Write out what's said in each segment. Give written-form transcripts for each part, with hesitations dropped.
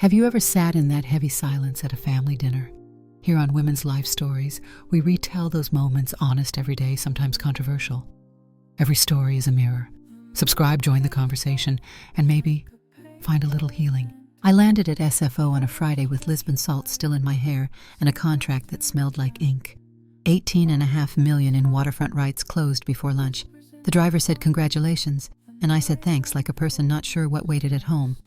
Have you ever sat in that heavy silence at a family dinner? Here on Women's Life Stories, we retell those moments, honest, everyday, sometimes controversial. Every story is a mirror. Subscribe, join the conversation, and maybe find a little healing. I landed at SFO on a Friday with Lisbon salt still in my hair and a contract that smelled like ink. $18.5 million in waterfront rights closed before lunch. The driver said congratulations, and I said thanks like a person not sure what waited at home.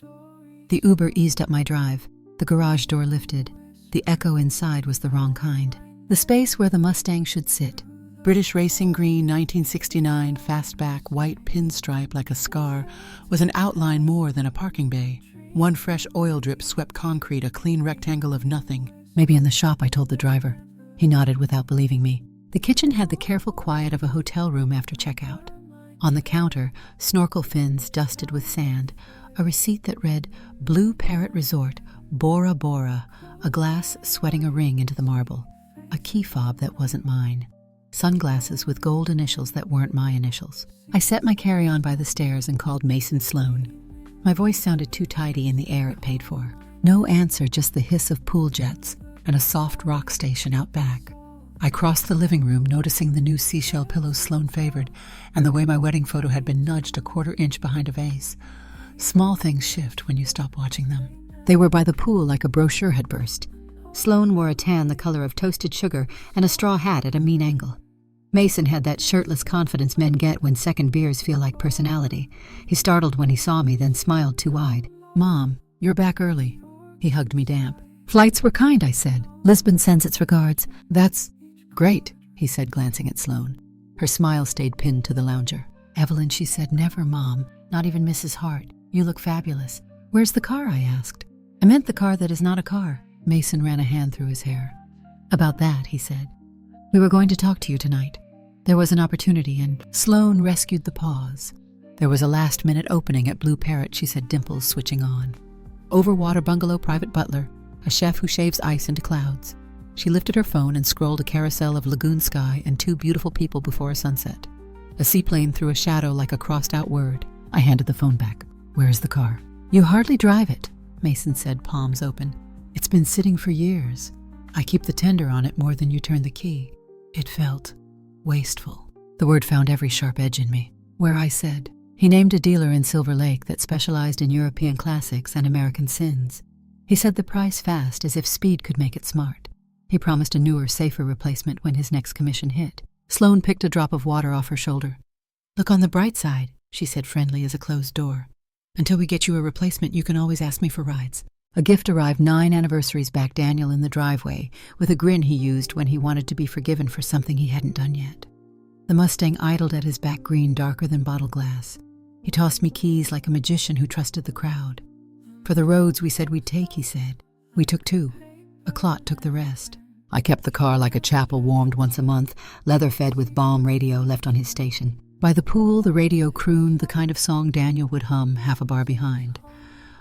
The Uber eased up my drive. The garage door lifted. The echo inside was the wrong kind. The space where the Mustang should sit. British racing green 1969 fastback white pinstripe like a scar was an outline more than a parking bay. One fresh oil drip swept concrete, a clean rectangle of nothing. Maybe in the shop, I told the driver. He nodded without believing me. The kitchen had the careful quiet of a hotel room after checkout. On the counter, snorkel fins dusted with sand, a receipt that read, Blue Parrot Resort, Bora Bora, a glass sweating a ring into the marble, a key fob that wasn't mine, sunglasses with gold initials that weren't my initials. I set my carry-on by the stairs and called Mason Sloan. My voice sounded too tidy in the air it paid for. No answer, just the hiss of pool jets and a soft rock station out back. I crossed the living room, noticing the new seashell pillows Sloan favored and the way my wedding photo had been nudged a quarter-inch behind a vase. Small things shift when you stop watching them. They were by the pool like a brochure had burst. Sloan wore a tan the color of toasted sugar and a straw hat at a mean angle. Mason had that shirtless confidence men get when second beers feel like personality. He startled when he saw me, then smiled too wide. Mom, you're back early. He hugged me damp. Flights were kind, I said. Lisbon sends its regards. That's great, he said, glancing at Sloan. Her smile stayed pinned to the lounger. Evelyn, she said, never, Mom. Not even Mrs. Hart. You look fabulous. Where's the car? I asked. I meant the car that is not a car. Mason ran a hand through his hair. About that, he said. We were going to talk to you tonight. There was an opportunity, and Sloan rescued the pause. There was a last-minute opening at Blue Parrot, she said, dimples switching on. Overwater bungalow private butler, a chef who shaves ice into clouds. She lifted her phone and scrolled a carousel of lagoon sky and two beautiful people before a sunset. A seaplane threw a shadow like a crossed-out word. I handed the phone back. Where's the car? You hardly drive it, Mason said, palms open. It's been sitting for years. I keep the tender on it more than you turn the key. It felt wasteful. The word found every sharp edge in me. Where I said, he named a dealer in Silver Lake that specialized in European classics and American sins. He said the price fast, as if speed could make it smart. He promised a newer, safer replacement when his next commission hit. Sloan picked a drop of water off her shoulder. Look on the bright side, she said, friendly as a closed door. Until we get you a replacement, you can always ask me for rides. A gift arrived 9 anniversaries back Daniel in the driveway, with a grin he used when he wanted to be forgiven for something he hadn't done yet. The Mustang idled at his back green darker than bottle glass. He tossed me keys like a magician who trusted the crowd. For the roads we said we'd take, he said. We took 2. A clot took the rest. I kept the car like a chapel warmed once a month, leather-fed with bomb radio left on his station. By the pool, the radio crooned the kind of song Daniel would hum half a bar behind.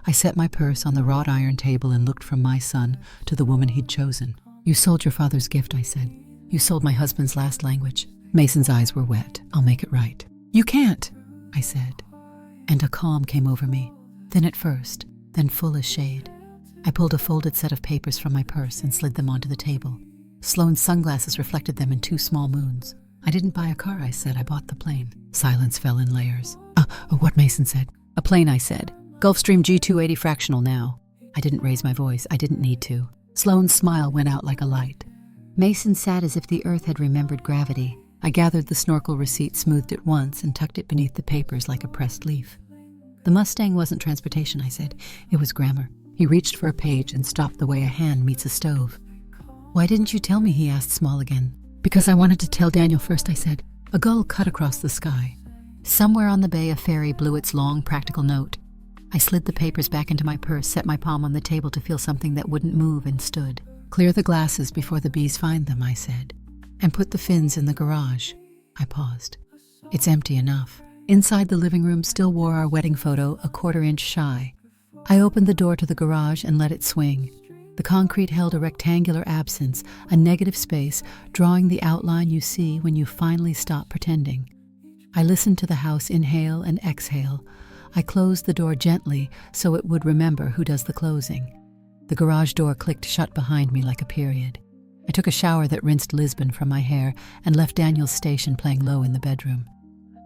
I set my purse on the wrought iron table and looked from my son to the woman he'd chosen. You sold your father's gift, I said. You sold my husband's last language. Mason's eyes were wet. I'll make it right. You can't, I said. And a calm came over me, thin at first, then full as shade. I pulled a folded set of papers from my purse and slid them onto the table. Sloan's sunglasses reflected them in 2 small moons. I didn't buy a car, I said. I bought the plane. Silence fell in layers. What Mason said. A plane, I said. Gulfstream G280 fractional now. I didn't raise my voice. I didn't need to. Sloan's smile went out like a light. Mason sat as if the earth had remembered gravity. I gathered the snorkel receipt, smoothed it once, and tucked it beneath the papers like a pressed leaf. The Mustang wasn't transportation, I said. It was grammar. He reached for a page and stopped the way a hand meets a stove. Why didn't you tell me, he asked, small again. Because I wanted to tell Daniel first, I said. A gull cut across the sky. Somewhere on the bay, a ferry blew its long, practical note. I slid the papers back into my purse, set my palm on the table to feel something that wouldn't move, and stood. Clear the glasses before the bees find them, I said. And put the fins in the garage. I paused. It's empty enough. Inside the living room still wore our wedding photo, a 1/4 inch shy. I opened the door to the garage and let it swing. The concrete held a rectangular absence, a negative space, drawing the outline you see when you finally stop pretending. I listened to the house inhale and exhale. I closed the door gently so it would remember who does the closing. The garage door clicked shut behind me like a period. I took a shower that rinsed Lisbon from my hair and left Daniel's station playing low in the bedroom.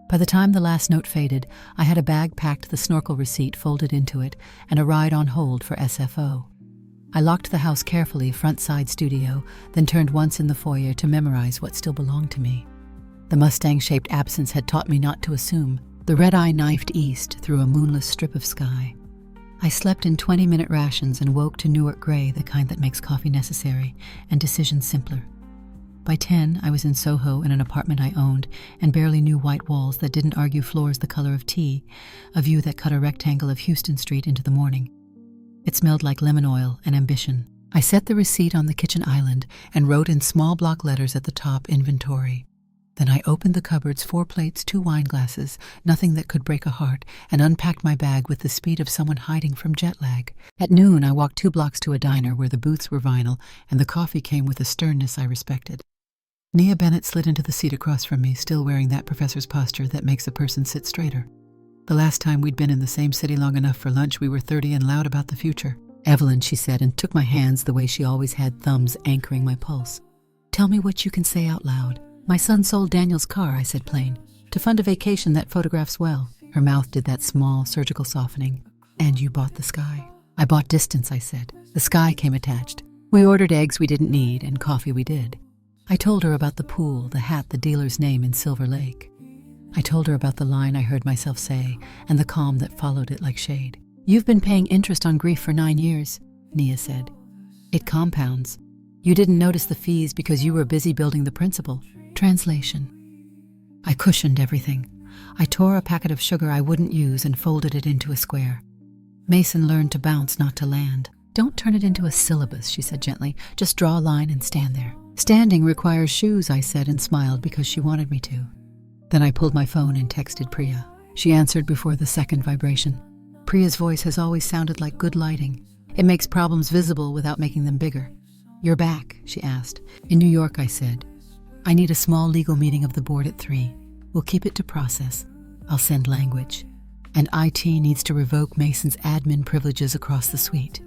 By the time the last note faded, I had a bag packed, the snorkel receipt folded into it, and a ride on hold for SFO. I locked the house carefully, front-side studio, then turned once in the foyer to memorize what still belonged to me. The Mustang-shaped absence had taught me not to assume. The red eye knifed east through a moonless strip of sky. I slept in 20-minute rations and woke to Newark gray, the kind that makes coffee necessary and decisions simpler. By 10, I was in Soho in an apartment I owned and barely knew white walls that didn't argue floors the color of tea, a view that cut a rectangle of Houston Street into the morning. It smelled like lemon oil and ambition. I set the receipt on the kitchen island and wrote in small block letters at the top, inventory. Then I opened the cupboards, 4 plates, 2 wine glasses, nothing that could break a heart, and unpacked my bag with the speed of someone hiding from jet lag. At noon, I walked 2 blocks to a diner where the booths were vinyl, and the coffee came with a sternness I respected. Nia Bennett slid into the seat across from me, still wearing that professor's posture that makes a person sit straighter. The last time we'd been in the same city long enough for lunch, we were 30 and loud about the future. "Evelyn," she said, and took my hands the way she always had, thumbs anchoring my pulse. "Tell me what you can say out loud." "My son sold Daniel's car," I said plain, "to fund a vacation that photographs well." Her mouth did that small, surgical softening. "And you bought the sky." "I bought distance," I said. The sky came attached. We ordered eggs we didn't need, and coffee we did. I told her about the pool, the hat, the dealer's name in Silver Lake. I told her about the line I heard myself say, and the calm that followed it like shade. "You've been paying interest on grief for 9 years," Nia said. "It compounds. You didn't notice the fees because you were busy building the principal." Translation. I cushioned everything. I tore a packet of sugar I wouldn't use and folded it into a square. Mason learned to bounce, not to land. "Don't turn it into a syllabus," she said gently. "Just draw a line and stand there." "Standing requires shoes," I said, and smiled because she wanted me to. Then I pulled my phone and texted Priya. She answered before the second vibration. Priya's voice has always sounded like good lighting. It makes problems visible without making them bigger. "You're back?" she asked. "In New York," I said. "I need a small legal meeting of the board at 3. We'll keep it to process. I'll send language. And IT needs to revoke Mason's admin privileges across the suite.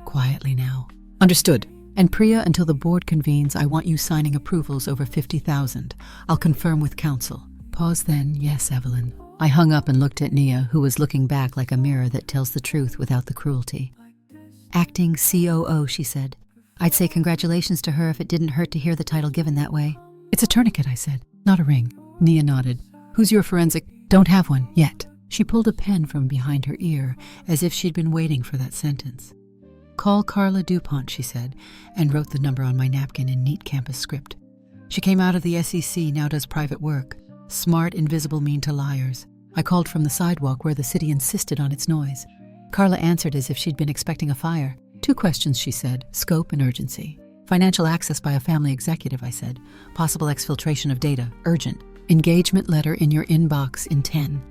Quietly now." "Understood." "And Priya, until the board convenes, I want you signing approvals over 50,000. I'll confirm with counsel." Pause then. "Yes, Evelyn." I hung up and looked at Nia, who was looking back like a mirror that tells the truth without the cruelty. "Acting COO," she said. "I'd say congratulations to her if it didn't hurt to hear the title given that way." "It's a tourniquet," I said, "not a ring." Nia nodded. "Who's your forensic?" "Don't have one, yet." She pulled a pen from behind her ear, as if she'd been waiting for that sentence. "Call Carla DuPont," she said, and wrote the number on my napkin in neat campus script. "She came out of the SEC, now does private work. Smart, invisible, mean to liars." I called from the sidewalk where the city insisted on its noise. Carla answered as if she'd been expecting a fire. "2 questions," she said, "scope and urgency." "Financial access by a family executive," I said. "Possible exfiltration of data, urgent. Engagement letter in your inbox in 10.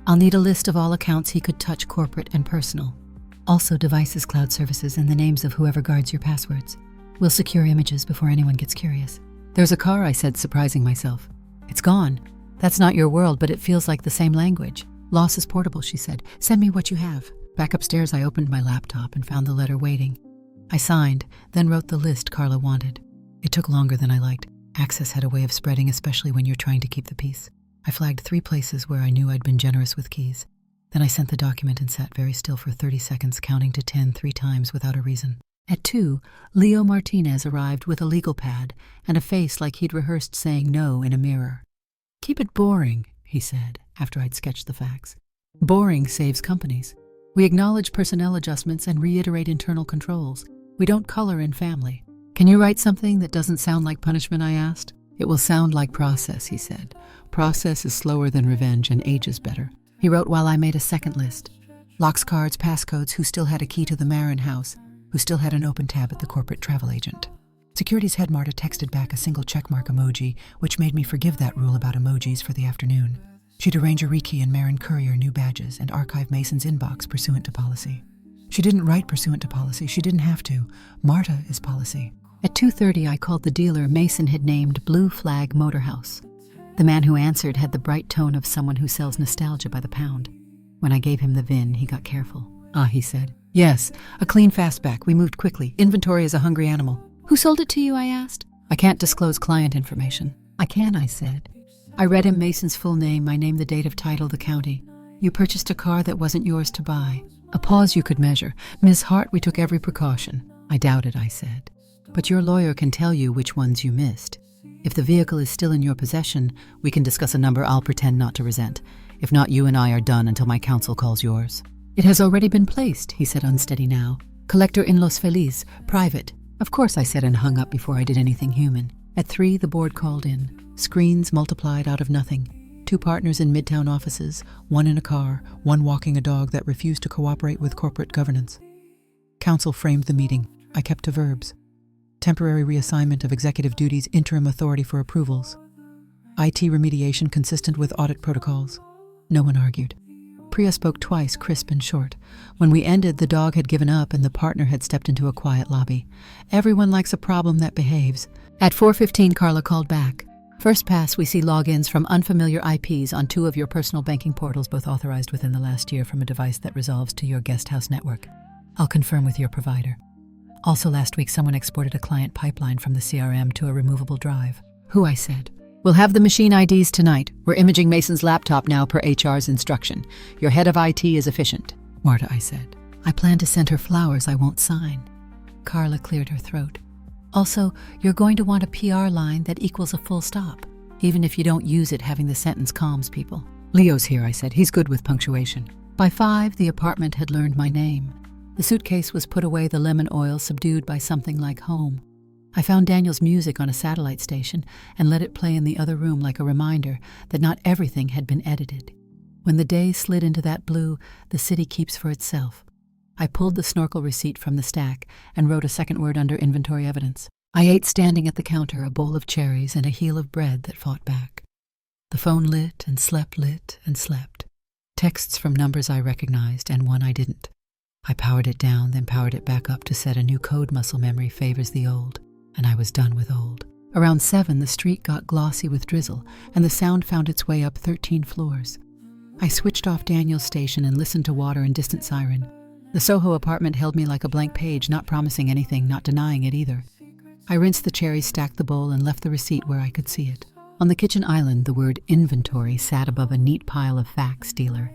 I'll need a list of all accounts he could touch, corporate and personal. Also devices, cloud services, and the names of whoever guards your passwords. We'll secure images before anyone gets curious." "There's a car," I said, surprising myself. "It's gone. That's not your world, but it feels like the same language." "Loss is portable," she said. "Send me what you have." Back upstairs, I opened my laptop and found the letter waiting. I signed, then wrote the list Carla wanted. It took longer than I liked. Access had a way of spreading, especially when you're trying to keep the peace. I flagged 3 places where I knew I'd been generous with keys. Then I sent the document and sat very still for 30 seconds, counting to 10 3 times without a reason. At 2, Leo Martinez arrived with a legal pad and a face like he'd rehearsed saying no in a mirror. "Keep it boring," he said, after I'd sketched the facts. "Boring saves companies. We acknowledge personnel adjustments and reiterate internal controls. We don't color in family." "Can you write something that doesn't sound like punishment?" I asked. "It will sound like process," he said. "Process is slower than revenge and ages better." He wrote while I made a second list. Locks, cards, passcodes, who still had a key to the Marin house, who still had an open tab at the corporate travel agent. Security's head marta texted back a single checkmark emoji, which made me forgive that rule about emojis for the afternoon. She'd arrange a rekey and Marin courier new badges and archive Mason's inbox pursuant to policy. She didn't write pursuant to policy. She didn't have to. Marta is policy. At 2:30, I called the dealer Mason had named Blue Flag Motor House. The man who answered had the bright tone of someone who sells nostalgia by the pound. When I gave him the VIN, he got careful. "Ah," he said. Yes, a clean fastback. We moved quickly. Inventory is a hungry animal. Who sold it to you, I asked. I can't disclose client information. I can, I said. I read him Mason's full name, my name, the date of title, the county. You purchased a car that wasn't yours to buy. A pause you could measure. Miss Hart, we took every precaution. I doubt it, I said. But your lawyer can tell you which ones you missed. If the vehicle is still in your possession, we can discuss a number I'll pretend not to resent. If not, you and I are done until my counsel calls yours. It has already been placed, he said, unsteady now. Collector in Los Feliz, private. Of course, I said, and hung up before I did anything human. At 3, the board called in. Screens multiplied out of nothing. 2 partners in Midtown offices, 1 in a car, 1 walking a dog that refused to cooperate with corporate governance. Counsel framed the meeting. I kept to verbs. Temporary reassignment of executive duties, interim authority for approvals. IT remediation consistent with audit protocols. No one argued. Priya spoke twice, crisp and short. When we ended, the dog had given up and the partner had stepped into a quiet lobby. Everyone likes a problem that behaves. At 4:15, Carla called back. First pass, we see logins from unfamiliar IPs on 2 of your personal banking portals, both authorized within the last year from a device that resolves to your guest house network. I'll confirm with your provider. Also last week, someone exported a client pipeline from the CRM to a removable drive. Who, I said. We'll have the machine IDs tonight. We're imaging Mason's laptop now per HR's instruction. Your head of IT is efficient. Marta, I said. I plan to send her flowers I won't sign. Carla cleared her throat. Also, you're going to want a PR line that equals a full stop. Even if you don't use it, having the sentence calms people. Leo's here, I said. He's good with punctuation. By 5, the apartment had learned my name. The suitcase was put away, the lemon oil subdued by something like home. I found Daniel's music on a satellite station and let it play in the other room like a reminder that not everything had been edited. When the day slid into that blue, the city keeps for itself. I pulled the snorkel receipt from the stack and wrote a second word under inventory evidence. I ate standing at the counter, a bowl of cherries and a heel of bread that fought back. The phone lit and slept, lit and slept. Texts from numbers I recognized and one I didn't. I powered it down, then powered it back up to set a new code. Muscle memory favors the old. And I was done with old. Around 7, the street got glossy with drizzle, and the sound found its way up 13 floors. I switched off Daniel's station and listened to water and distant siren. The Soho apartment held me like a blank page, not promising anything, not denying it either. I rinsed the cherries, stacked the bowl, and left the receipt where I could see it. On the kitchen island, the word inventory sat above a neat pile of fax dealer.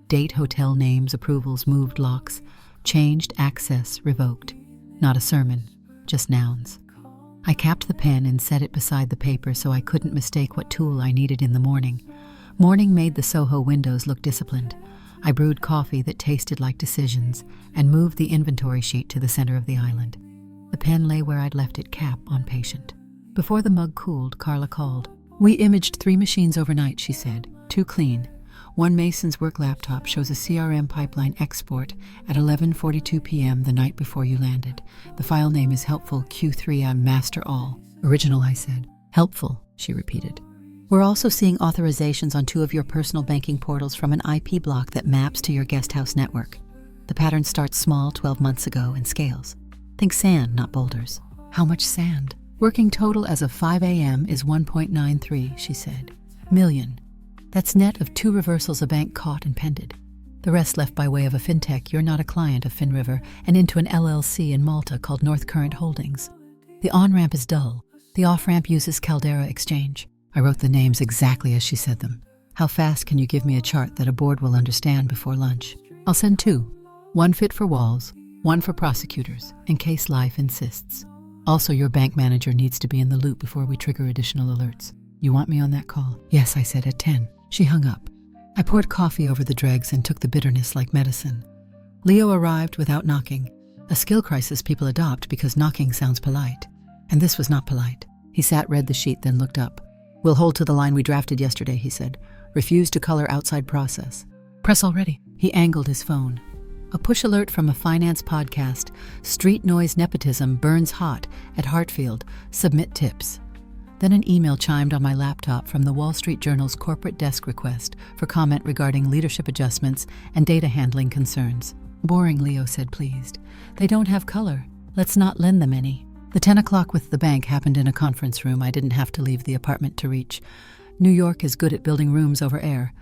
Date, hotel names, approvals, moved locks, changed, access, revoked. Not a sermon, just nouns. I capped the pen and set it beside the paper so I couldn't mistake what tool I needed in the morning. Morning made the Soho windows look disciplined. I brewed coffee that tasted like decisions and moved the inventory sheet to the center of the island. The pen lay where I'd left it, cap on patient. Before the mug cooled, Carla called. We imaged 3 machines overnight, she said. 2 clean. One Mason's work laptop shows a CRM pipeline export at 11:42 p.m. the night before you landed. The file name is helpful Q3 on master all. Original, I said. Helpful, she repeated. We're also seeing authorizations on 2 of your personal banking portals from an IP block that maps to your guest house network. The pattern starts small 12 months ago and scales. Think sand, not boulders. How much sand? Working total as of 5 a.m. is 1.93, she said. Million. That's net of 2 reversals a bank caught and pended. The rest left by way of a fintech. You're not a client of FinRiver, and into an LLC in Malta called North Current Holdings. The on-ramp is dull. The off-ramp uses Caldera Exchange. I wrote the names exactly as she said them. How fast can you give me a chart that a board will understand before lunch? I'll send 2. 1 fit for walls, 1 for prosecutors, in case life insists. Also, your bank manager needs to be in the loop before we trigger additional alerts. You want me on that call? Yes, I said, at 10. She hung up. I poured coffee over the dregs and took the bitterness like medicine. Leo arrived without knocking. A skill crisis people adopt because knocking sounds polite. And this was not polite. He sat, read the sheet, then looked up. We'll hold to the line we drafted yesterday, he said. Refuse to color outside process. Press already. He angled his phone. A push alert from a finance podcast. Street noise nepotism burns hot at Hartfield. Submit tips. Then an email chimed on my laptop from the Wall Street Journal's corporate desk request for comment regarding leadership adjustments and data handling concerns. Boring, Leo said, pleased. They don't have color. Let's not lend them any. The 10 o'clock with the bank happened in a conference room I didn't have to leave the apartment to reach. New York is good at building rooms over air.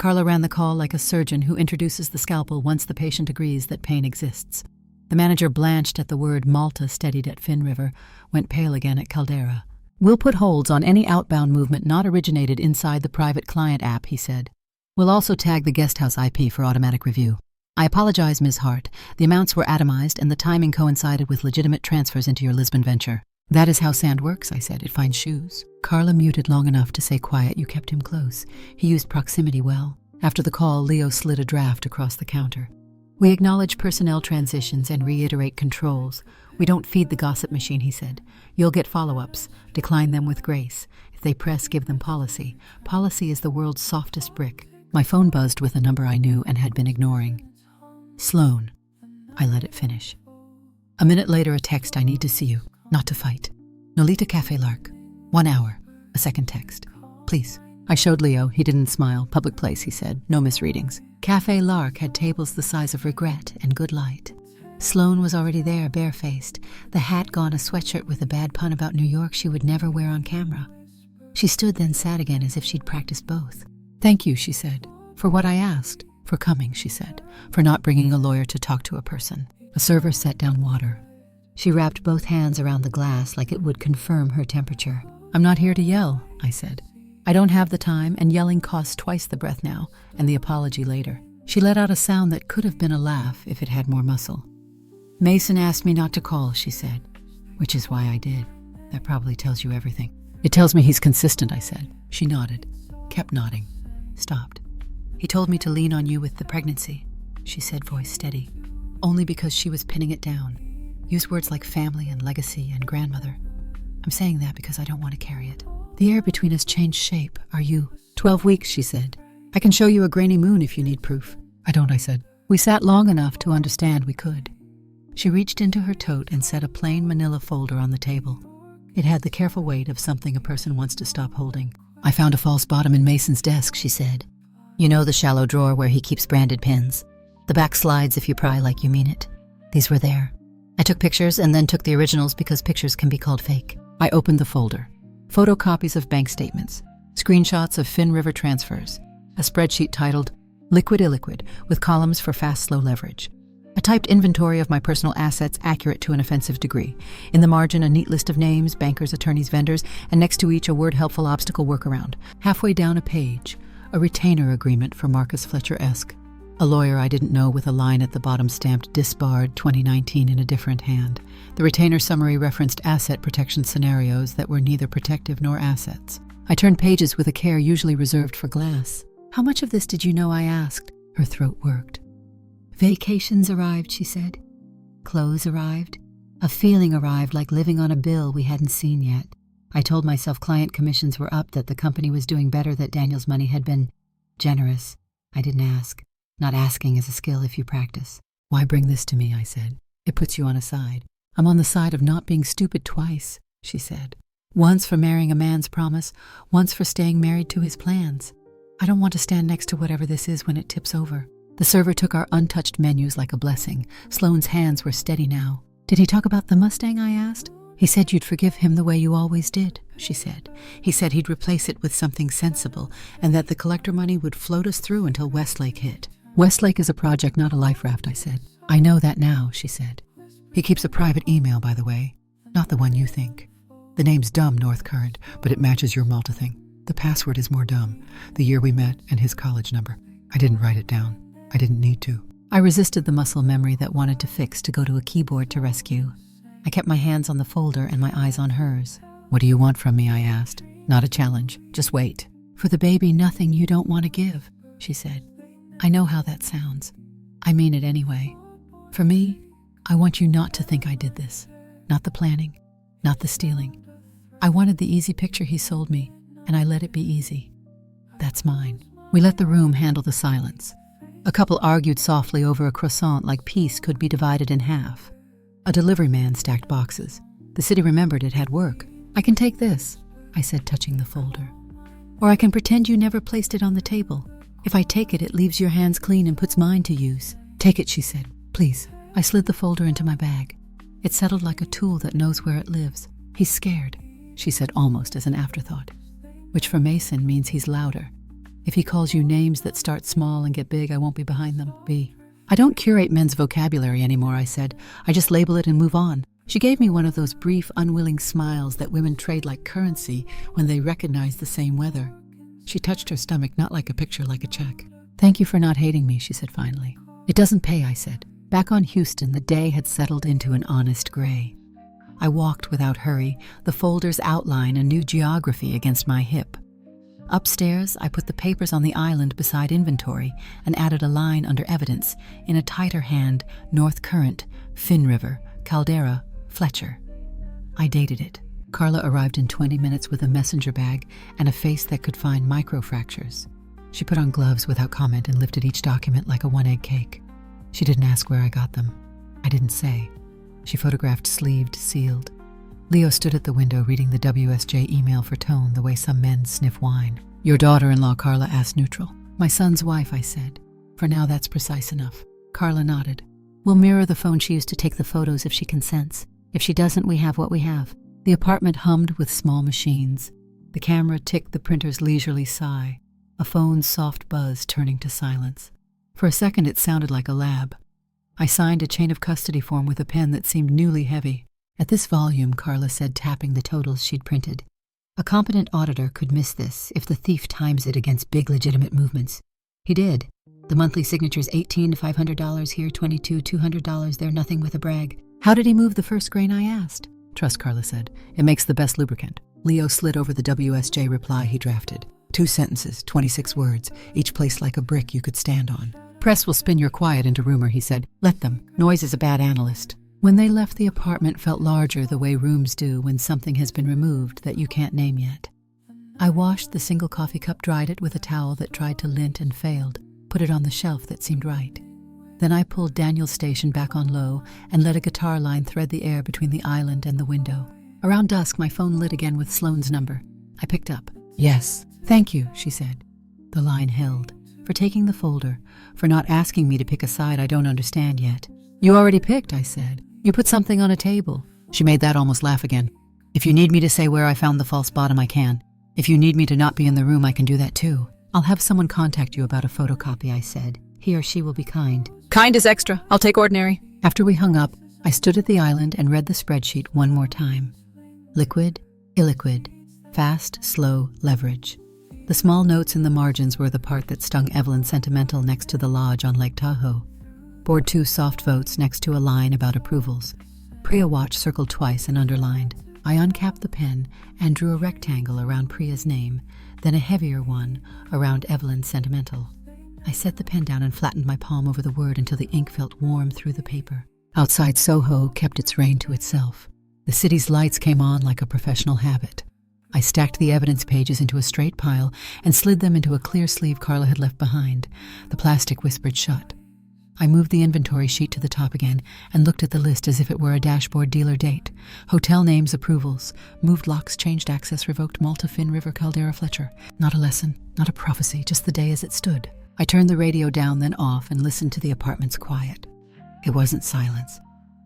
Carla ran the call like a surgeon who introduces the scalpel once the patient agrees that pain exists. The manager blanched at the word Malta steadied at Finn River, went pale again at Caldera. "We'll put holds on any outbound movement not originated inside the private client app," he said. "We'll also tag the guesthouse IP for automatic review. I apologize, Ms. Hart. The amounts were atomized and the timing coincided with legitimate transfers into your Lisbon venture." "That is how sand works," I said. "It finds shoes." Carla muted long enough to say quiet, "You kept him close. He used proximity well." After the call, Leo slid a draft across the counter. "We acknowledge personnel transitions and reiterate controls. We don't feed the gossip machine," he said. "You'll get follow-ups. Decline them with grace. If they press, give them policy. Policy is the world's softest brick." My phone buzzed with a number I knew and had been ignoring. "Sloan." I let it finish. A minute later, a text, "I need to see you. Not to fight. Nolita Cafe Lark. 1 hour. A second text. Please." I showed Leo. He didn't smile. "Public place," he said. "No misreadings." Cafe Lark had tables the size of regret and good light. Sloan was already there, barefaced, the hat gone, a sweatshirt with a bad pun about New York she would never wear on camera. She stood, then sat again as if she'd practiced both. "Thank you," she said. "For what I asked. For coming," she said. "For not bringing a lawyer to talk to a person." A server set down water. She wrapped both hands around the glass like it would confirm her temperature. "I'm not here to yell," I said. "I don't have the time, and yelling costs twice the breath now, and the apology later." She let out a sound that could have been a laugh if it had more muscle. "Mason asked me not to call," she said. "Which is why I did. That probably tells you everything." "It tells me he's consistent," I said. She nodded, kept nodding, stopped. "He told me to lean on you with the pregnancy," she said, voice steady. Only because she was pinning it down. Use words like family and legacy and grandmother. "I'm saying that because I don't want to carry it. The air between us changed shape. Are you?" 12 weeks, she said. "I can show you a grainy moon if you need proof." "I don't," I said. "We sat long enough to understand we could." She reached into her tote and set a plain manila folder on the table. It had the careful weight of something a person wants to stop holding. "I found a false bottom in Mason's desk," she said. "You know the shallow drawer where he keeps branded pins? The back slides if you pry like you mean it. These were there. I took pictures and then took the originals because pictures can be called fake." I opened the folder. Photocopies of bank statements, screenshots of Finn River transfers, a spreadsheet titled Liquid Illiquid with columns for fast, slow leverage. A typed inventory of my personal assets accurate to an offensive degree. In the margin, a neat list of names, bankers, attorneys, vendors, and next to each a word helpful obstacle workaround. Halfway down a page, a retainer agreement for Marcus Fletcher-esque. A lawyer I didn't know with a line at the bottom stamped Disbarred 2019 in a different hand. The retainer summary referenced asset protection scenarios that were neither protective nor assets. I turned pages with a care usually reserved for glass. "How much of this did you know?" I asked. Her throat worked. "Vacations arrived," she said. "Clothes arrived. A feeling arrived like living on a bill we hadn't seen yet. I told myself client commissions were up, that the company was doing better, that Daniel's money had been generous. I didn't ask. Not asking is a skill if you practice." "Why bring this to me?" I said. "It puts you on a side." "I'm on the side of not being stupid twice," she said. "Once for marrying a man's promise, once for staying married to his plans. I don't want to stand next to whatever this is when it tips over." The server took our untouched menus like a blessing. Sloane's hands were steady now. "Did he talk about the Mustang?" I asked. "He said you'd forgive him the way you always did," she said. "He said he'd replace it with something sensible, and that the collector money would float us through until Westlake hit." "Westlake is a project, not a life raft," I said. "I know that now," she said. "He keeps a private email, by the way. Not the one you think. The name's dumb, North Current, but it matches your Malta thing. The password is more dumb. The year we met and his college number. I didn't write it down. I didn't need to." I resisted the muscle memory that wanted to fix to go to a keyboard to rescue. I kept my hands on the folder and my eyes on hers. "What do you want from me?" I asked. Not a challenge. Just wait. "For the baby, nothing you don't want to give," she said. "I know how that sounds. I mean it anyway. For me, I want you not to think I did this. Not the planning, not the stealing. I wanted the easy picture he sold me, and I let it be easy. That's mine." We let the room handle the silence. A couple argued softly over a croissant like peace could be divided in half. A delivery man stacked boxes. The city remembered it had work. "I can take this," I said, touching the folder. "Or I can pretend you never placed it on the table. If I take it, it leaves your hands clean and puts mine to use." "Take it," she said. "Please." I slid the folder into my bag. It settled like a tool that knows where it lives. "He's scared," she said almost as an afterthought. Which for Mason means he's louder. If he calls you names that start small and get big, I won't be behind them. B. I don't curate men's vocabulary anymore, I said. I just label it and move on. She gave me one of those brief, unwilling smiles that women trade like currency when they recognize the same weather. She touched her stomach, not like a picture, like a check. Thank you for not hating me, she said finally. It doesn't pay, I said. Back on Houston, the day had settled into an honest gray. I walked without hurry, the folders outline a new geography against my hip. Upstairs, I put the papers on the island beside inventory and added a line under evidence in a tighter hand: North Current, Finn River, Caldera, Fletcher. I dated it. Carla arrived in 20 minutes with a messenger bag and a face that could find microfractures. She put on gloves without comment and lifted each document like a one-egg cake. She didn't ask where I got them. I didn't say. She photographed sleeved, sealed. Leo stood at the window reading the WSJ email for tone the way some men sniff wine. Your daughter-in-law, Carla asked neutral. My son's wife, I said. For now, that's precise enough. Carla nodded. We'll mirror the phone she used to take the photos if she consents. If she doesn't, we have what we have. The apartment hummed with small machines. The camera ticked the printer's leisurely sigh, a phone's soft buzz turning to silence. For a second, it sounded like a lab. I signed a chain of custody form with a pen that seemed newly heavy. At this volume, Carla said, tapping the totals she'd printed. A competent auditor could miss this if the thief times it against big legitimate movements. He did. The monthly signature's $18 to $500 here, $22, $200 there, nothing with a brag. How did he move the first grain, I asked. Trust, Carla said. It makes the best lubricant. Leo slid over the WSJ reply he drafted. 2 sentences, 26 words, each placed like a brick you could stand on. Press will spin your quiet into rumor, he said. Let them. Noise is a bad analyst. When they left, the apartment felt larger the way rooms do when something has been removed that you can't name yet. I washed the single coffee cup, dried it with a towel that tried to lint and failed, put it on the shelf that seemed right. Then I pulled Daniel's station back on low and let a guitar line thread the air between the island and the window. Around dusk, my phone lit again with Sloane's number. I picked up. Yes. Thank you, she said. The line held. For taking the folder, for not asking me to pick a side I don't understand yet. You already picked, I said. You put something on a table. She made that almost laugh again. If you need me to say where I found the false bottom, I can. If you need me to not be in the room, I can do that too. I'll have someone contact you about a photocopy, I said. He or she will be kind. Kind is extra. I'll take ordinary. After we hung up, I stood at the island and read the spreadsheet one more time. Liquid, illiquid, fast, slow, leverage. The small notes in the margins were the part that stung Evelyn sentimental next to the lodge on Lake Tahoe. Board 2 soft votes next to a line about approvals. Priya watch circled twice and underlined. I uncapped the pen and drew a rectangle around Priya's name, then a heavier one around Evelyn's sentimental. I set the pen down and flattened my palm over the word until the ink felt warm through the paper. Outside, Soho kept its reign to itself. The city's lights came on like a professional habit. I stacked the evidence pages into a straight pile and slid them into a clear sleeve Carla had left behind. The plastic whispered shut. I moved the inventory sheet to the top again and looked at the list as if it were a dashboard dealer date. Hotel names, approvals. Moved locks, changed access, revoked Malta, Finn River, Caldera, Fletcher. Not a lesson, not a prophecy, just the day as it stood. I turned the radio down, then off, and listened to the apartment's quiet. It wasn't silence.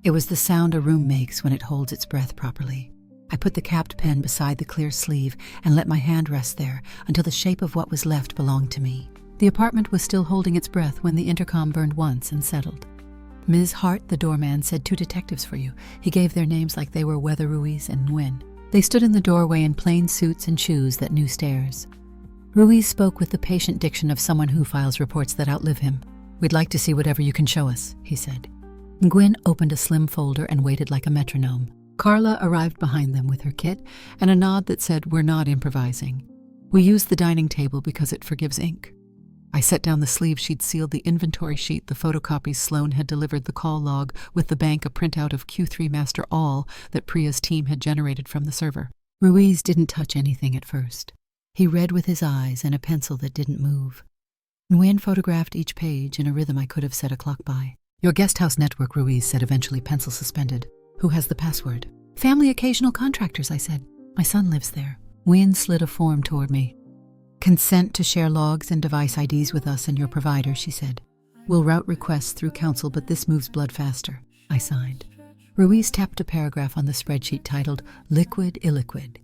It was the sound a room makes when it holds its breath properly. I put the capped pen beside the clear sleeve and let my hand rest there until the shape of what was left belonged to me. The apartment was still holding its breath when the intercom burned once and settled. Ms. Hart, the doorman, said 2 detectives for you. He gave their names like they were Weather Ruiz and Nguyen. They stood in the doorway in plain suits and shoes that knew stairs. Ruiz spoke with the patient diction of someone who files reports that outlive him. We'd like to see whatever you can show us, he said. Nguyen opened a slim folder and waited like a metronome. Carla arrived behind them with her kit and a nod that said, we're not improvising. We use the dining table because it forgives ink. I set down the sleeve she'd sealed the inventory sheet, the photocopies Sloane had delivered, the call log, with the bank a printout of Q3 Master All that Priya's team had generated from the server. Ruiz didn't touch anything at first. He read with his eyes and a pencil that didn't move. Nguyen photographed each page in a rhythm I could have set a clock by. Your guest house network, Ruiz said, eventually, pencil suspended. Who has the password? Family occasional contractors, I said. My son lives there. Nguyen slid a form toward me. Consent to share logs and device IDs with us and your provider, she said. We'll route requests through council, but this moves blood faster. I signed. Ruiz tapped a paragraph on the spreadsheet titled Liquid Illiquid.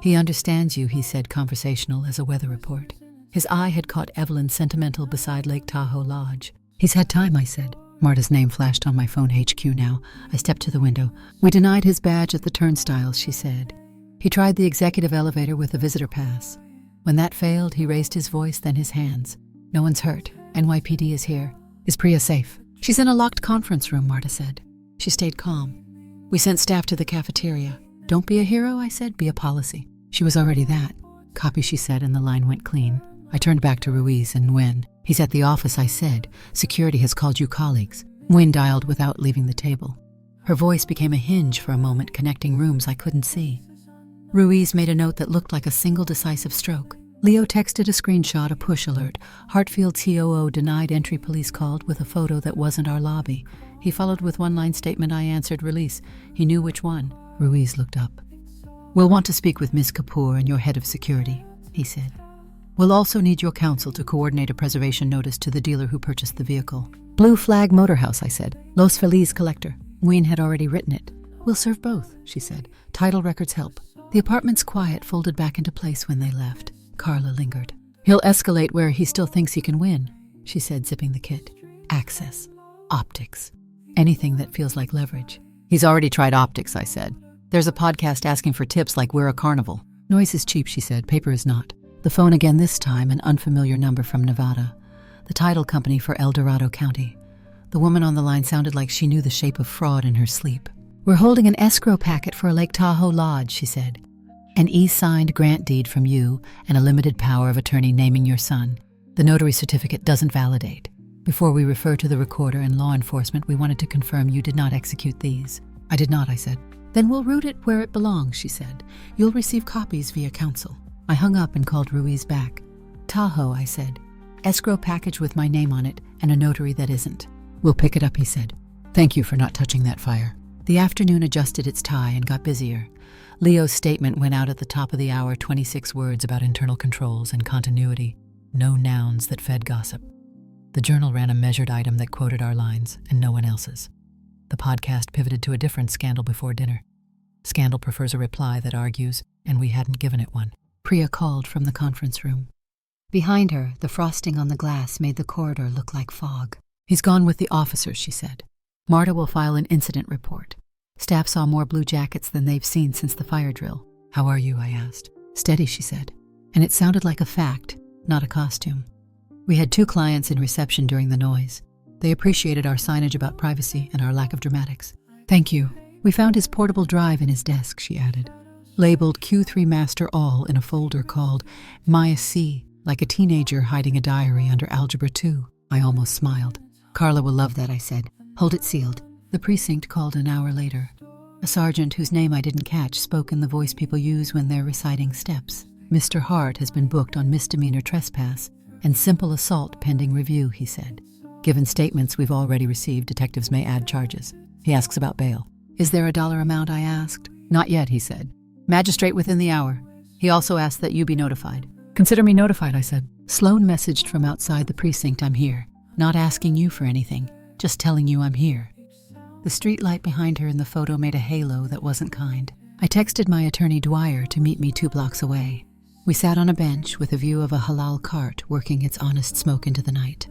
He understands you, he said, conversational as a weather report. His eye had caught Evelyn sentimental beside Lake Tahoe Lodge. "He's had time," I said. Marta's name flashed on my phone HQ now. I stepped to the window. "We denied his badge at the turnstiles," she said. "He tried the executive elevator with a visitor pass. When that failed, he raised his voice, then his hands. No one's hurt. NYPD is here. Is Priya safe?" "She's in a locked conference room," Marta said. She stayed calm. "We sent staff to the cafeteria." "Don't be a hero," I said. "Be a policy." She was already that. "Copy," she said, and the line went clean. I turned back to Ruiz and Nguyen. "He's at the office," I said. "Security has called you colleagues." Nguyen dialed without leaving the table. Her voice became a hinge for a moment, connecting rooms I couldn't see. Ruiz made a note that looked like a single decisive stroke. Leo texted a screenshot, a push alert. Hartfield COO denied entry, police called, with a photo that wasn't our lobby. He followed with one-line statement. I answered release. He knew which one. Ruiz looked up. "We'll want to speak with Ms. Kapoor and your head of security," he said. "We'll also need your counsel to coordinate a preservation notice to the dealer who purchased the vehicle." "Blue Flag Motorhouse," I said. "Los Feliz collector." Nguyen had already written it. "We'll serve both," she said. "Title records help." The apartment's quiet folded back into place when they left. Carla lingered. "He'll escalate where he still thinks he can win," she said, zipping the kit. "Access. Optics. Anything that feels like leverage." "He's already tried optics," I said. "There's a podcast asking for tips like we're a carnival." "Noise is cheap," she said. "Paper is not." The phone again, this time an unfamiliar number from Nevada. The title company for El Dorado County. The woman on the line sounded like she knew the shape of fraud in her sleep. "We're holding an escrow packet for a Lake Tahoe Lodge," she said. "An e-signed grant deed from you and a limited power of attorney naming your son. The notary certificate doesn't validate. Before we refer to the recorder and law enforcement, we wanted to confirm you did not execute these." "I did not," I said. "Then we'll route it where it belongs," she said. "You'll receive copies via counsel." I hung up and called Ruiz back. "Tahoe," I said. "Escrow package with my name on it and a notary that isn't." "We'll pick it up," he said. "Thank you for not touching that fire." The afternoon adjusted its tie and got busier. Leo's statement went out at the top of the hour, 26 words about internal controls and continuity, no nouns that fed gossip. The journal ran a measured item that quoted our lines and no one else's. The podcast pivoted to a different scandal before dinner. Scandal prefers a reply that argues, and we hadn't given it one. Priya called from the conference room. Behind her, the frosting on the glass made the corridor look like fog. "He's gone with the officers," she said. "Marta will file an incident report. Staff saw more blue jackets than they've seen since the fire drill." "How are you?" I asked. "Steady," she said. And it sounded like a fact, not a costume. We had 2 clients in reception during the noise. They appreciated our signage about privacy and our lack of dramatics. "Thank you. We found his portable drive in his desk," she added. Labeled Q3 Master All in a folder called Maya C, like a teenager hiding a diary under Algebra 2. I almost smiled. "Carla will love that," I said. "Hold it sealed." The precinct called an hour later. A sergeant whose name I didn't catch spoke in the voice people use when they're reciting steps. "Mr. Hart has been booked on misdemeanor trespass and simple assault pending review," he said. "Given statements we've already received, detectives may add charges." He asks about bail. "Is there a dollar amount?" I asked. "Not yet," he said. "Magistrate within the hour." He also asked that you be notified. "Consider me notified," I said. Sloan messaged from outside the precinct, "I'm here. Not asking you for anything, just telling you I'm here." The street light behind her in the photo made a halo that wasn't kind. I texted my attorney Dwyer to meet me 2 blocks away. We sat on a bench with a view of a halal cart working its honest smoke into the night.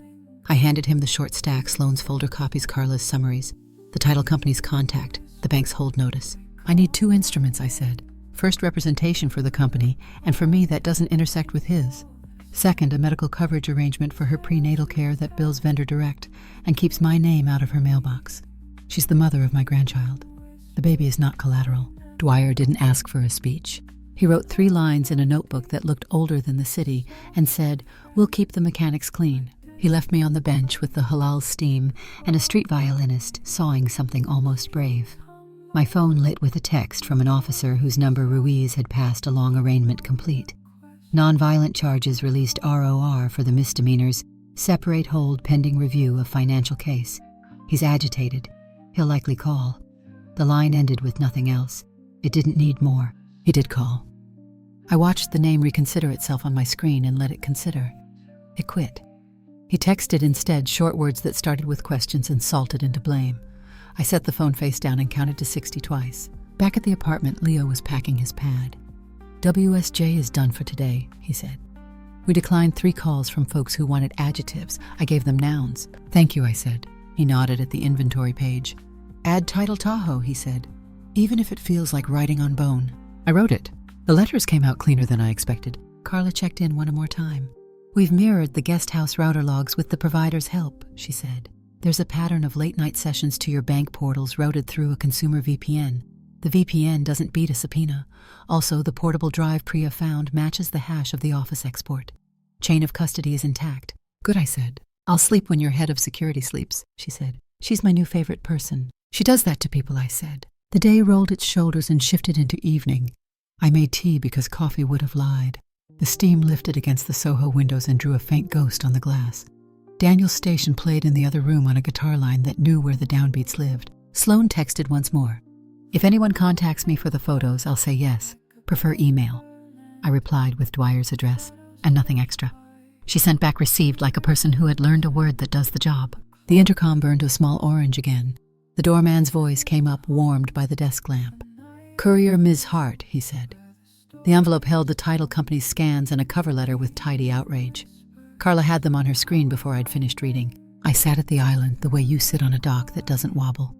I handed him the short stack, Sloan's folder copies, Carla's summaries, the title company's contact, the bank's hold notice. "I need 2 instruments," I said. "First, representation for the company, and for me that doesn't intersect with his. Second, a medical coverage arrangement for her prenatal care that bills vendor direct and keeps my name out of her mailbox. She's the mother of my grandchild. The baby is not collateral." Dwyer didn't ask for a speech. He wrote 3 lines in a notebook that looked older than the city and said, "We'll keep the mechanics clean." He left me on the bench with the halal steam and a street violinist sawing something almost brave. My phone lit with a text from an officer whose number Ruiz had passed along arraignment complete. Nonviolent charges released ROR for the misdemeanors, separate hold pending review of financial case. He's agitated. He'll likely call. The line ended with nothing else. It didn't need more. He did call. I watched the name reconsider itself on my screen and let it consider. It quit. He texted instead short words that started with questions and salted into blame. I set the phone face down and counted to 60 twice. Back at the apartment, Leo was packing his pad. "WSJ is done for today," he said. We declined 3 calls from folks who wanted adjectives. I gave them nouns. Thank you, I said. He nodded at the inventory page. Add title Tahoe, he said. Even if it feels like writing on bone. I wrote it. The letters came out cleaner than I expected. Carla checked in one more time. We've mirrored the guest house router logs with the provider's help, she said. There's a pattern of late-night sessions to your bank portals routed through a consumer VPN. The VPN doesn't beat a subpoena. Also, the portable drive Priya found matches the hash of the office export. Chain of custody is intact. Good, I said. I'll sleep when your head of security sleeps, she said. She's my new favorite person. She does that to people, I said. The day rolled its shoulders and shifted into evening. I made tea because coffee would have lied. The steam lifted against the Soho windows and drew a faint ghost on the glass. Daniel's station played in the other room on a guitar line that knew where the downbeats lived. Sloane texted once more. If anyone contacts me for the photos, I'll say yes. Prefer email. I replied with Dwyer's address, and nothing extra. She sent back received like a person who had learned a word that does the job. The intercom burned a small orange again. The doorman's voice came up, warmed by the desk lamp. Courier Ms. Hart, he said. The envelope held the title company's scans and a cover letter with tidy outrage. Carla had them on her screen before I'd finished reading. I sat at the island the way you sit on a dock that doesn't wobble.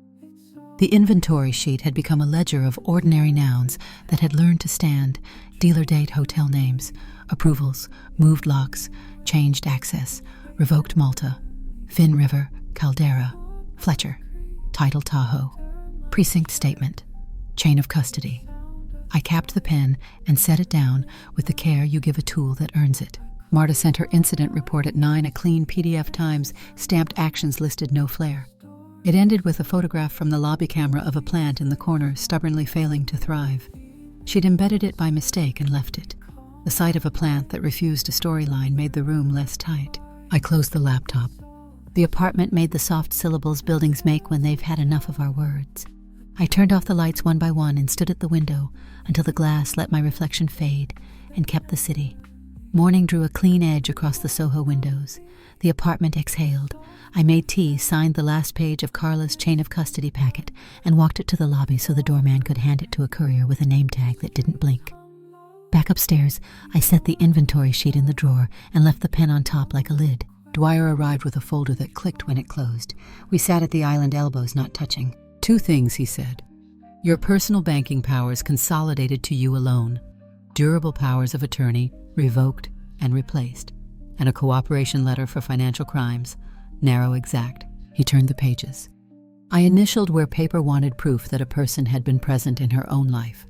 The inventory sheet had become a ledger of ordinary nouns that had learned to stand: dealer date, hotel names, approvals, moved locks, changed access, revoked Malta, Finn River, Caldera, Fletcher, title Tahoe, precinct statement, chain of custody. I capped the pen and set it down with the care you give a tool that earns it. Marta sent her incident report at 9, a clean PDF Times, stamped actions listed no flare. It ended with a photograph from the lobby camera of a plant in the corner stubbornly failing to thrive. She'd embedded it by mistake and left it. The sight of a plant that refused a storyline made the room less tight. I closed the laptop. The apartment made the soft syllables buildings make when they've had enough of our words. I turned off the lights one by one and stood at the window until the glass let my reflection fade and kept the city. Morning drew a clean edge across the Soho windows. The apartment exhaled. I made tea, signed the last page of Carla's chain of custody packet, and walked it to the lobby so the doorman could hand it to a courier with a name tag that didn't blink. Back upstairs, I set the inventory sheet in the drawer and left the pen on top like a lid. Dwyer arrived with a folder that clicked when it closed. We sat at the island elbows, not touching. 2 things, he said. Your personal banking powers consolidated to you alone. Durable powers of attorney revoked and replaced. And a cooperation letter for financial crimes. Narrow, exact. He turned the pages. I initialed where paper wanted proof that a person had been present in her own life.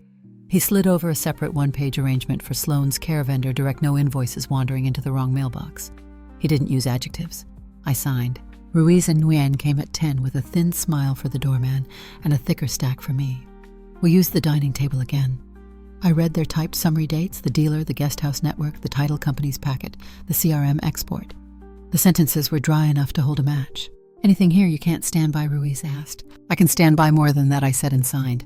He slid over a separate 1-page arrangement for Sloane's care vendor direct no invoices wandering into the wrong mailbox. He didn't use adjectives. I signed. Ruiz and Nguyen came at 10 with a thin smile for the doorman and a thicker stack for me. We used the dining table again. I read their typed summary dates, the dealer, the guest house network, the title company's packet, the CRM export. The sentences were dry enough to hold a match. Anything here you can't stand by, Ruiz asked. I can stand by more than that, I said and signed.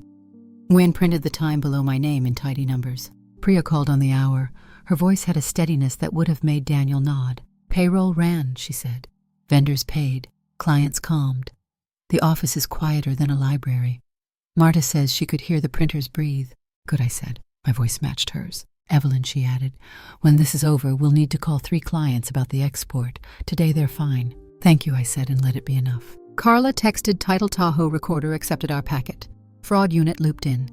Nguyen printed the time below my name in tidy numbers. Priya called on the hour. Her voice had a steadiness that would have made Daniel nod. Payroll ran, she said. Vendors paid. Clients calmed. The office is quieter than a library. Marta says she could hear the printers breathe. Good, I said. My voice matched hers. Evelyn, she added. When this is over, we'll need to call 3 clients about the export. Today they're fine. Thank you, I said, and let it be enough. Carla texted title Tahoe recorder accepted our packet. Fraud unit looped in.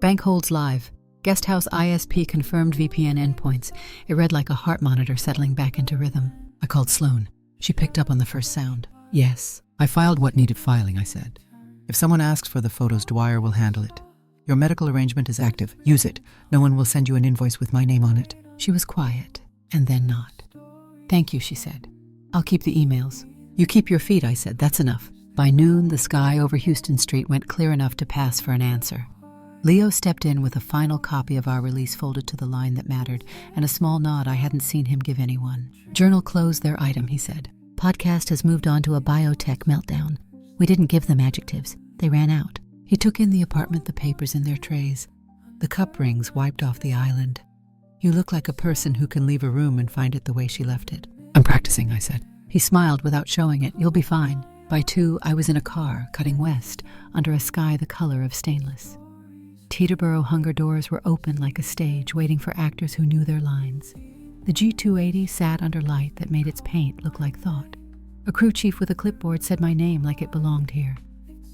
Bank holds live. Guesthouse ISP confirmed VPN endpoints. It read like a heart monitor settling back into rhythm. I called Sloane. She picked up on the first sound. Yes. I filed what needed filing, I said. If someone asks for the photos, Dwyer will handle it. Your medical arrangement is active. Use it. No one will send you an invoice with my name on it. She was quiet, and then not. Thank you, she said. I'll keep the emails. You keep your feet, I said. That's enough. By noon, the sky over Houston Street went clear enough to pass for an answer. Leo stepped in with a final copy of our release folded to the line that mattered, and a small nod I hadn't seen him give anyone. Journal closed their item, he said. Podcast has moved on to a biotech meltdown. We didn't give them adjectives. They ran out. He took in the apartment, the papers in their trays. The cup rings wiped off the island. You look like a person who can leave a room and find it the way she left it. I'm practicing, I said. He smiled without showing it. You'll be fine. By 2, I was in a car, cutting west, under a sky the color of stainless. Teterboro hunger doors were open like a stage, waiting for actors who knew their lines. The G280 sat under light that made its paint look like thought. A crew chief with a clipboard said my name like it belonged here.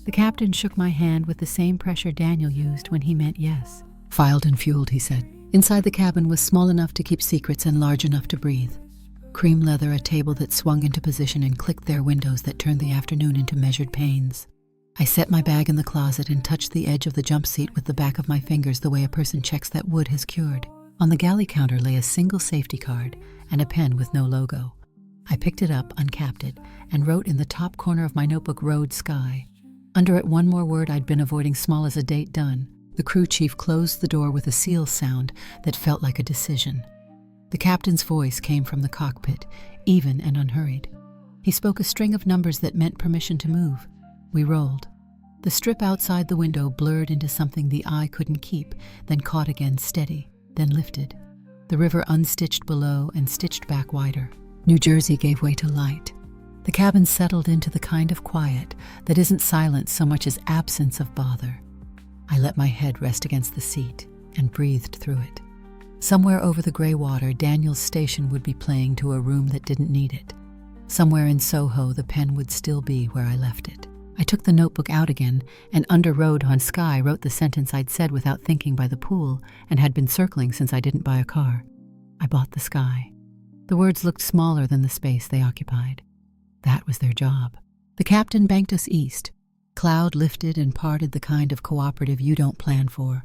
The captain shook my hand with the same pressure Daniel used when he meant yes. "Filed and fueled," he said. Inside the cabin was small enough to keep secrets and large enough to breathe. Cream leather, a table that swung into position and clicked their windows that turned the afternoon into measured panes. I set my bag in the closet and touched the edge of the jump seat with the back of my fingers the way a person checks that wood has cured. On the galley counter lay a single safety card and a pen with no logo. I picked it up, uncapped it, and wrote in the top corner of my notebook, "Road Sky." Under it, one more word I'd been avoiding, small as a date done. The crew chief closed the door with a seal sound that felt like a decision. The captain's voice came from the cockpit, even and unhurried. He spoke a string of numbers that meant permission to move. We rolled. The strip outside the window blurred into something the eye couldn't keep, then caught again, steady, then lifted. The river unstitched below and stitched back wider. New Jersey gave way to light. The cabin settled into the kind of quiet that isn't silence so much as absence of bother. I let my head rest against the seat and breathed through it. Somewhere over the gray water, Daniel's station would be playing to a room that didn't need it. Somewhere in Soho, the pen would still be where I left it. I took the notebook out again and under "Road on Sky" wrote the sentence I'd said without thinking by the pool and had been circling since I didn't buy a car. I bought the sky. The words looked smaller than the space they occupied. That was their job. The captain banked us east. Cloud lifted and parted the kind of cooperative you don't plan for.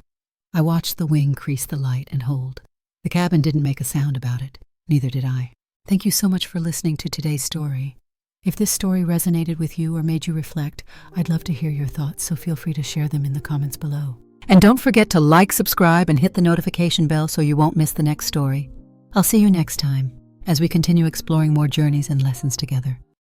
I watched the wing crease the light and hold. The cabin didn't make a sound about it. Neither did I. Thank you so much for listening to today's story. If this story resonated with you or made you reflect, I'd love to hear your thoughts, so feel free to share them in the comments below. And don't forget to like, subscribe, and hit the notification bell so you won't miss the next story. I'll see you next time as we continue exploring more journeys and lessons together.